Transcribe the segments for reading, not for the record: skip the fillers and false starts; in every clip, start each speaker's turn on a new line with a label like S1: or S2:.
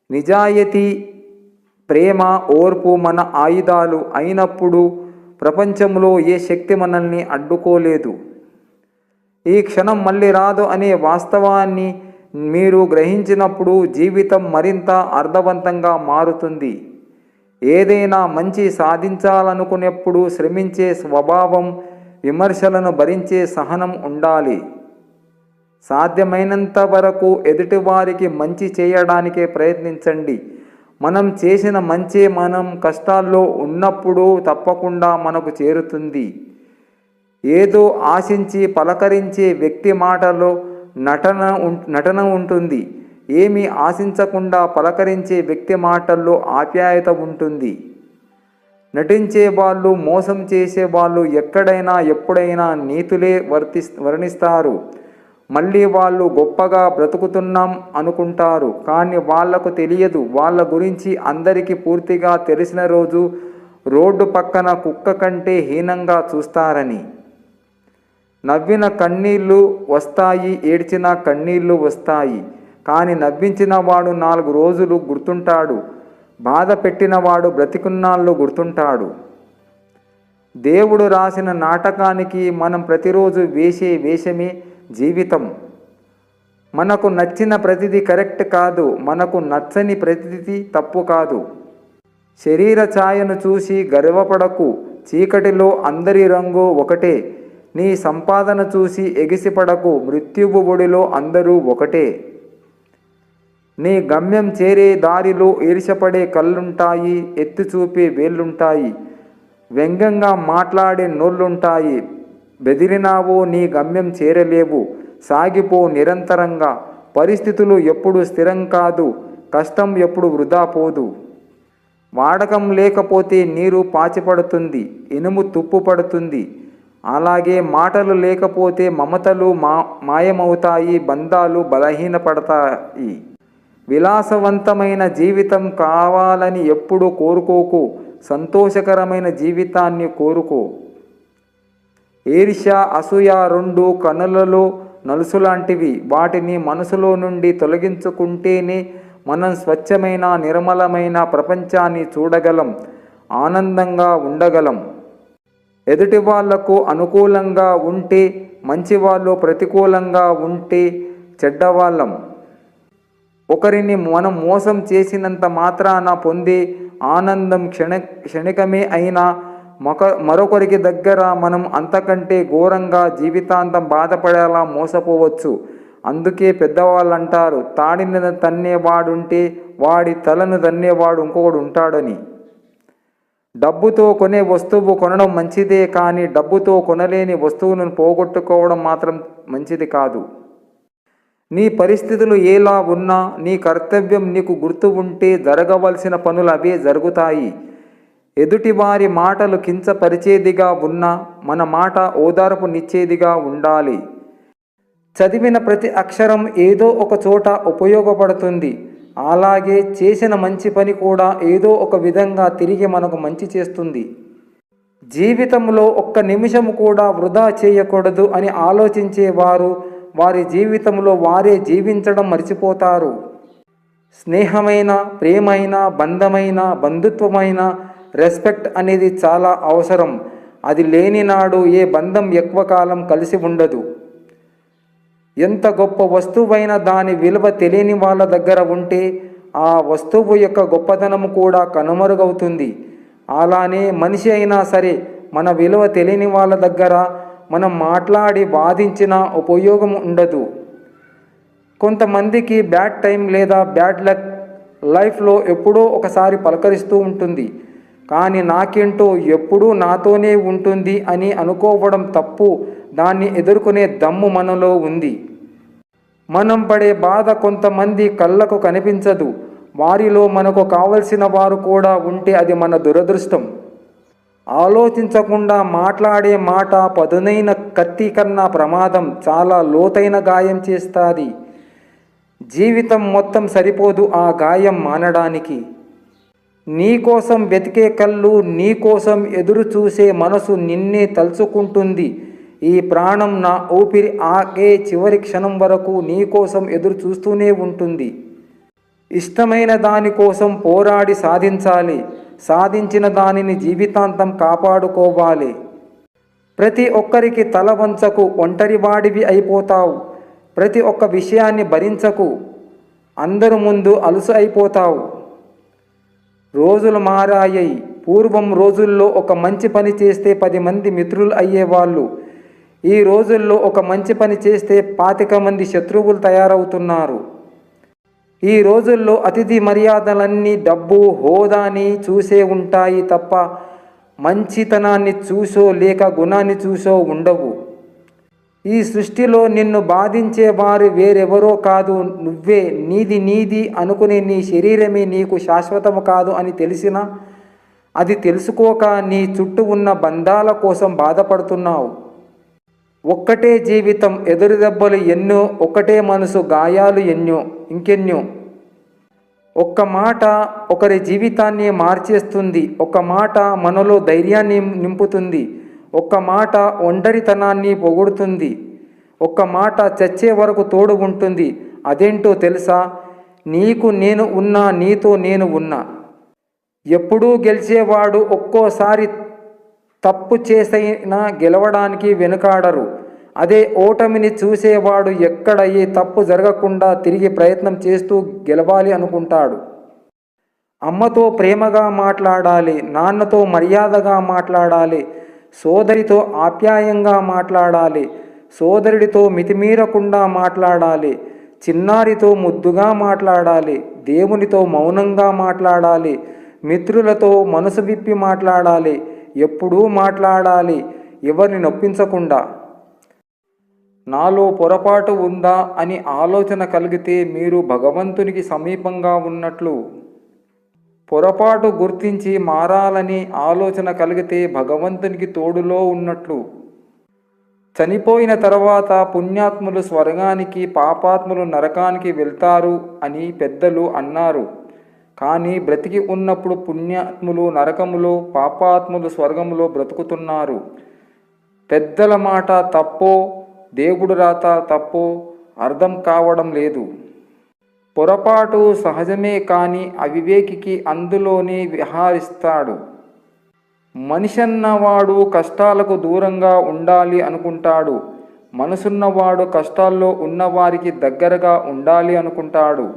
S1: నిజాయితీ, ప్రేమ, ఓర్పు మన ఆయుధాలు అయినప్పుడు ప్రపంచంలో ఏ శక్తి మనల్ని అడ్డుకోలేదు. ఈ క్షణం మళ్ళీ రాదు అనే వాస్తవాన్ని మీరు గ్రహించినప్పుడు జీవితం మరింత అర్థవంతంగా మారుతుంది. ఏదైనా మంచి సాధించాలనుకునేప్పుడు శ్రమించే స్వభావం, విమర్శలను భరించే సహనం ఉండాలి. సాధ్యమైనంత వరకు ఎదుటివారికి మంచి చేయడానికే ప్రయత్నించండి. మనం చేసిన మంచి మనం కష్టాల్లో ఉన్నప్పుడు తప్పకుండా మనకు చేరుతుంది. ఏదో ఆశించి పలకరించే వ్యక్తి మాటలో నటన ఉంటుంది. ఏమీ ఆశించకుండా పలకరించే వ్యక్తి మాటల్లో ఆప్యాయత ఉంటుంది. నటించే వాళ్ళు, మోసం చేసే వాళ్ళు ఎక్కడైనా ఎప్పుడైనా నీతులే వర్ణిస్తారు. మళ్ళీ వాళ్ళు గొప్పగా బ్రతుకుతున్నాం అనుకుంటారు. కానీ వాళ్లకు తెలియదు, వాళ్ళ గురించి అందరికీ పూర్తిగా తెలిసిన రోజు రోడ్డు పక్కన కుక్క కంటే హీనంగా చూస్తారని. నవ్విన కన్నీళ్ళు వస్తాయి, ఏడ్చిన కన్నీళ్ళు వస్తాయి. కానీ నవ్వించిన వాడు 4 రోజులు గుర్తుంటాడు. బాధ పెట్టినవాడు బ్రతికున్నాళ్ళు గుర్తుంటాడు. దేవుడు రాసిన నాటకానికి మనం ప్రతిరోజు వేసే వేషమే జీవితం. మనకు నచ్చిన ప్రతిదీ కరెక్ట్ కాదు, మనకు నచ్చని ప్రతిదీ తప్పు కాదు. శరీర ఛాయను చూసి గర్వపడకు. చీకటిలో అందరి రంగు ఒకటే. నీ సంపాదన చూసి ఎగిసిపడకు. మృత్యువు ఒడిలో అందరూ ఒకటే. నీ గమ్యం చేరే దారిలో ఈర్ష్యపడే కళ్ళుంటాయి, ఎత్తి చూపే వేళ్ళుంటాయి, వ్యంగ్యంగా మాట్లాడే నోళ్ళుంటాయి. బెదిరినావో నీ గమ్యం చేరలేవు. సాగిపో నిరంతరంగా. పరిస్థితులు ఎప్పుడు స్థిరం కాదు. కష్టం ఎప్పుడు వృధా పోదు. వాడకం లేకపోతే నీరు పాచిపడుతుంది, ఇనుము తుప్పు పడుతుంది. అలాగే మాటలు లేకపోతే మమతలు మాయమవుతాయి, బంధాలు బలహీనపడతాయి. విలాసవంతమైన జీవితం కావాలని ఎప్పుడూ కోరుకోకు. సంతోషకరమైన జీవితాన్ని కోరుకో. ఈర్ష్య, అసూయ 2 కనులలో నలుసులాంటివి. వాటిని మనసులో నుండి తొలగించుకుంటేనే మనం స్వచ్ఛమైన, నిర్మలమైన ప్రపంచాన్ని చూడగలం, ఆనందంగా ఉండగలం. ఎదుటి వాళ్లకు అనుకూలంగా ఉంటే మంచివాళ్ళు, ప్రతికూలంగా ఉంటే చెడ్డవాళ్ళం. ఒకరిని మనం మోసం చేసినంత మాత్రాన పొందే ఆనందం క్షణికమే అయినా మరొకరికి దగ్గర మనం అంతకంటే ఘోరంగా జీవితాంతం బాధపడేలా మోసపోవచ్చు. అందుకే పెద్దవాళ్ళు అంటారు, తాడిని తన్నేవాడుంటే వాడి తలను తన్నేవాడు ఇంకొకడు ఉంటాడని. డబ్బుతో కొనే వస్తువు కొనడం మంచిదే, కానీ డబ్బుతో కొనలేని వస్తువులను పోగొట్టుకోవడం మాత్రం మంచిది కాదు. నీ పరిస్థితులు ఎలా ఉన్నా నీ కర్తవ్యం నీకు గుర్తు ఉంటే జరగవలసిన పనులు అవే జరుగుతాయి. ఎదుటివారి మాటలు కించపరిచేదిగా ఉన్నా మన మాట ఓదార్పునిచ్చేదిగా ఉండాలి. చదివిన ప్రతి అక్షరం ఏదో ఒక చోట ఉపయోగపడుతుంది. అలాగే చేసిన మంచి పని కూడా ఏదో ఒక విధంగా తిరిగి మనకు మంచి చేస్తుంది. జీవితంలో ఒక్క నిమిషం కూడా వృధా చేయకూడదు అని ఆలోచించేవారు వారి జీవితంలో వారే జీవించడం మర్చిపోతారు. స్నేహమైన, ప్రేమైన, బంధమైన, బంధుత్వమైన, రెస్పెక్ట్ అనేది చాలా అవసరం. అది లేని నాడు ఏ బంధం ఎక్కువ కాలం కలిసి ఉండదు. ఎంత గొప్ప వస్తువైనా దాని విలువ తెలియని వాళ్ళ దగ్గర ఉంటే ఆ వస్తువు యొక్క గొప్పతనం కూడా కనుమరుగవుతుంది. అలానే మనిషి అయినా సరే మన విలువ తెలియని వాళ్ళ దగ్గర మనం మాట్లాడి వాదించిన ఉపయోగం ఉండదు. కొంతమందికి బ్యాడ్ టైం లేదా బ్యాడ్ లక్ లైఫ్లో ఎప్పుడో ఒకసారి పలకరిస్తూ ఉంటుంది. కానీ నాకేంటో ఎప్పుడూ నాతోనే ఉంటుంది అని అనుకోవడం తప్పు. దాన్ని ఎదుర్కొనే దమ్ము మనలో ఉంది. మనం పడే బాధ కొంతమంది కళ్ళకు కనిపించదు. వారిలో మనకు కావలసిన వారు కూడా ఉంటే అది మన దురదృష్టం. ఆలోచించకుండా మాట్లాడే మాట పదునైన కత్తి కన్నా ప్రమాదం. చాలా లోతైన గాయం చేస్తుంది. జీవితం మొత్తం సరిపోదు ఆ గాయం మానడానికి. నీకోసం వెతికే కళ్ళు, నీకోసం ఎదురు చూసే మనసు నిన్నే తలుచుకుంటుంది. ఈ ప్రాణం నా ఊపిరి ఆగే చివరి క్షణం వరకు నీకోసం ఎదురు చూస్తూనే ఉంటుంది. ఇష్టమైన దానికోసం పోరాడి సాధించాలి. సాధించిన దానిని జీవితాంతం కాపాడుకోవాలి. ప్రతి ఒక్కరికి తల వంచకు, ఒంటరివాడివి అయిపోతావు. ప్రతి ఒక్క విషయాన్ని భరించకు, అందరు ముందు అలుసు అయిపోతావు. రోజులు మారాయి. పూర్వం రోజుల్లో ఒక మంచి పని చేస్తే 10 మంది మిత్రులు అయ్యేవాళ్ళు. ఈ రోజుల్లో ఒక మంచి పని చేస్తే 25 మంది శత్రువులు తయారవుతున్నారు. ఈ రోజుల్లో అతిథి మర్యాదలన్నీ డబ్బు, హోదాని చూసే ఉంటాయి తప్ప మంచితనాన్ని చూసో లేక గుణాన్ని చూసో ఉండవు. ఈ సృష్టిలో నిన్ను బాధించేవారు వేరెవరో కాదు, నువ్వే. నీది అనుకునే నీ శరీరమే నీకు శాశ్వతము కాదు అని తెలిసినా అది తెలుసుకోక నీ చుట్టూ ఉన్న బంధాల కోసం బాధపడుతున్నావు. ఒక్కటే జీవితం, ఎదురు దెబ్బలు ఎన్నో, ఒక్కటే మనసు, గాయాలు ఎన్నో, ఇంకెన్నో. ఒక్క మాట ఒకరి జీవితాన్ని మార్చేస్తుంది. ఒక్క మాట మనలో ధైర్యాన్ని నింపుతుంది. ఒక్క మాట ఒంటరితనాన్ని పొగుడుతుంది. ఒక్క మాట చచ్చే వరకు తోడు ఉంటుంది. అదేంటో తెలుసా? నీకు నేను ఉన్నా, నీతో నేను ఉన్నా. ఎప్పుడూ గెలిచేవాడు ఒక్కోసారి తప్పు చేసైనా గెలవడానికి వెనుకాడరు. అదే ఓటమిని చూసేవాడు ఎక్కడ ఏ తప్పు జరగకుండా తిరిగి ప్రయత్నం చేస్తూ గెలవాలి అనుకుంటాడు. అమ్మతో ప్రేమగా మాట్లాడాలి, నాన్నతో మర్యాదగా మాట్లాడాలి, సోదరితో ఆప్యాయంగా మాట్లాడాలి, సోదరుడితో మితిమీరకుండా మాట్లాడాలి, చిన్నారితో ముద్దుగా మాట్లాడాలి, దేవునితో మౌనంగా మాట్లాడాలి, మిత్రులతో మనసు విప్పి మాట్లాడాలి, ఎప్పుడూ మాట్లాడాలి, ఎవరిని నొప్పించకుండా. నాలో పొరపాటు ఉందా అని ఆలోచన కలిగితే మీరు భగవంతునికి సమీపంగా ఉన్నట్లు. పొరపాటు గుర్తించి మారాలని ఆలోచన కలిగితే భగవంతునికి తోడులో ఉన్నట్లు. చనిపోయిన తర్వాత పుణ్యాత్ములు స్వర్గానికి, పాపాత్ములు నరకానికి వెళ్తారు అని పెద్దలు అన్నారు. కానీ బ్రతికి ఉన్నప్పుడు పుణ్యాత్ములు నరకములో, పాపాత్ములు స్వర్గములో బ్రతుకుతున్నారు. పెద్దల మాట తప్పో, దేవుడు రాత తప్పో అర్థం కావడం లేదు. పొరపాటు సహజమే, కానీ అవివేకికి అందులోనే విహరిస్తాడు. మనిషన్నవాడు కష్టాలకు దూరంగా ఉండాలి అనుకుంటాడు. మనసున్నవాడు కష్టాల్లో ఉన్నవారికి దగ్గరగా ఉండాలి అనుకుంటాడు.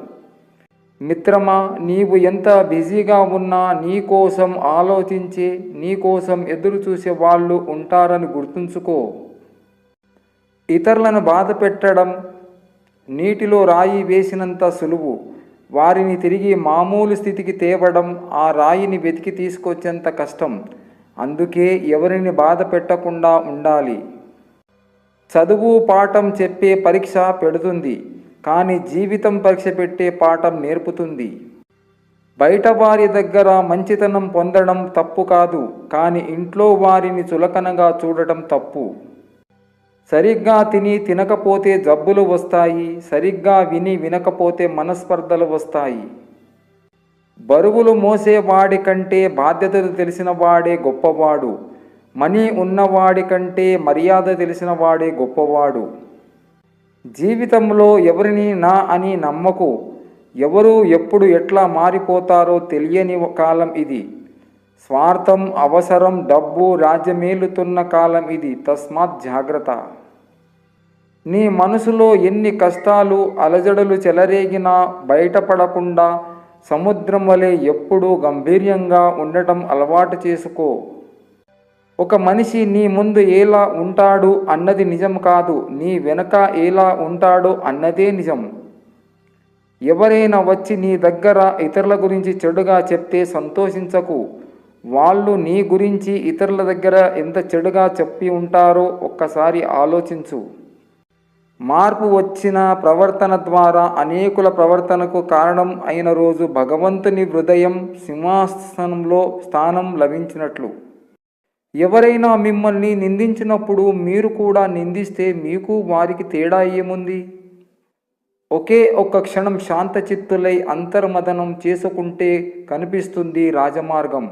S1: మిత్రమా, నీవు ఎంత బిజీగా ఉన్నా నీకోసం ఆలోచించే, నీకోసం ఎదురు చూసే వాళ్ళు ఉంటారని గుర్తుంచుకో. ఇతరులను బాధ పెట్టడం నీటిలో రాయి వేసినంత సులువు. వారిని తిరిగి మామూలు స్థితికి తేవడం ఆ రాయిని వెతికి తీసుకొచ్చేంత కష్టం. అందుకే ఎవరిని బాధ పెట్టకుండా ఉండాలి. చదువు పాఠం చెప్పే పరీక్ష పెడుతుంది, కానీ జీవితం పరీక్ష పెట్టే పాఠం నేర్పుతుంది. బయట వారి దగ్గర మంచితనం పొందడం తప్పు కాదు, కానీ ఇంట్లో వారిని చులకనగా చూడటం తప్పు. సరిగ్గా తిని తినకపోతే జబ్బులు వస్తాయి. సరిగ్గా విని వినకపోతే మనస్పర్ధలు వస్తాయి. బరువులు మోసేవాడి కంటే బాధ్యతలు తెలిసిన వాడే గొప్పవాడు. మనీ ఉన్నవాడి కంటే మర్యాద తెలిసిన వాడే గొప్పవాడు. జీవితంలో ఎవరిని నా అని నమ్మకు. ఎవరు ఎప్పుడు ఎట్లా మారిపోతారో తెలియని కాలం ఇది. స్వార్థం, అవసరం, డబ్బు రాజ్యమేలుతున్న కాలం ఇది. తస్మాత్ జాగ్రత్త. నీ మనసులో ఎన్ని కష్టాలు, అలజడులు చెలరేగినా బయటపడకుండా సముద్రం వలె ఎప్పుడూ గంభీర్యంగా ఉండటం అలవాటు చేసుకో. ఒక మనిషి నీ ముందు ఎలా ఉంటాడు అన్నది నిజం కాదు, నీ వెనక ఎలా ఉంటాడో అన్నదే నిజం. ఎవరైనా వచ్చి నీ దగ్గర ఇతరుల గురించి చెడుగా చెప్తే సంతోషించకు. వాళ్ళు నీ గురించి ఇతరుల దగ్గర ఎంత చెడుగా చెప్పి ఉంటారో ఒక్కసారి ఆలోచించు. మార్పు వచ్చిన ప్రవర్తన ద్వారా అనేకుల ప్రవర్తనకు కారణం అయిన రోజు భగవంతుని హృదయం సింహాసనంలో స్థానం లభించినట్లు. ఎవరైనా మిమ్మల్ని నిందించినప్పుడు మీరు కూడా నిందిస్తే మీకు వారికి తేడా ఏముంది? ఒకే ఒక్క క్షణం శాంతచిత్తులై అంతర్మథనం చేసుకుంటే కనిపిస్తుంది రాజమార్గం.